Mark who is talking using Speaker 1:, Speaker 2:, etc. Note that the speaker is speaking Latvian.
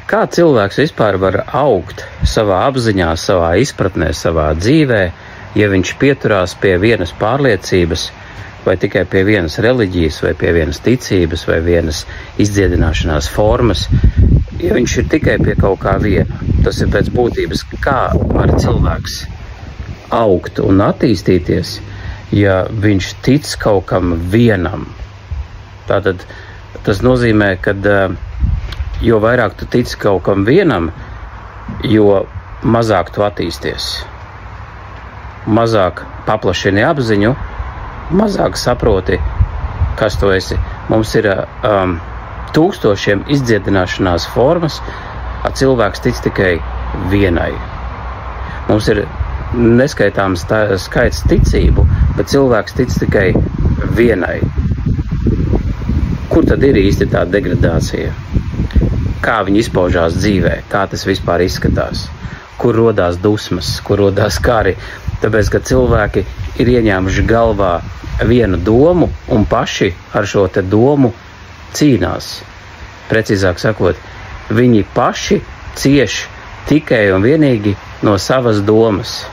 Speaker 1: Kā cilvēks vispār var augt savā apziņā, savā izpratnē, savā dzīvē, ja viņš pieturās pie vienas pārliecības, vai tikai pie vienas reliģijas, vai pie vienas ticības, vai vienas izdziedināšanās formas, ja viņš ir tikai pie kaut kā viena. Tas ir pēc būtības, kā var cilvēks augt un attīstīties, ja viņš tic kaut kam vienam. Tātad tas nozīmē, ka jo vairāk tu tici kaut kam vienam, jo mazāk tu attīsties. Mazāk paplašini apziņu, mazāk saproti, kas tu esi. Mums ir tūkstošiem izdziedināšanās formas, a cilvēks tic tikai vienai. Mums ir neskaitāms skaits ticību, bet cilvēks tic tikai vienai. Kur tad ir īsti tā degradācija? Kā viņi izpaužās dzīvē, kā tas vispār izskatās, kur rodās dusmas, kur rodās kari, tāpēc, ka cilvēki ir ieņēmuši galvā vienu domu un paši ar šo te domu cīnās. Precīzāk sakot, viņi paši cieš tikai un vienīgi no savas domas.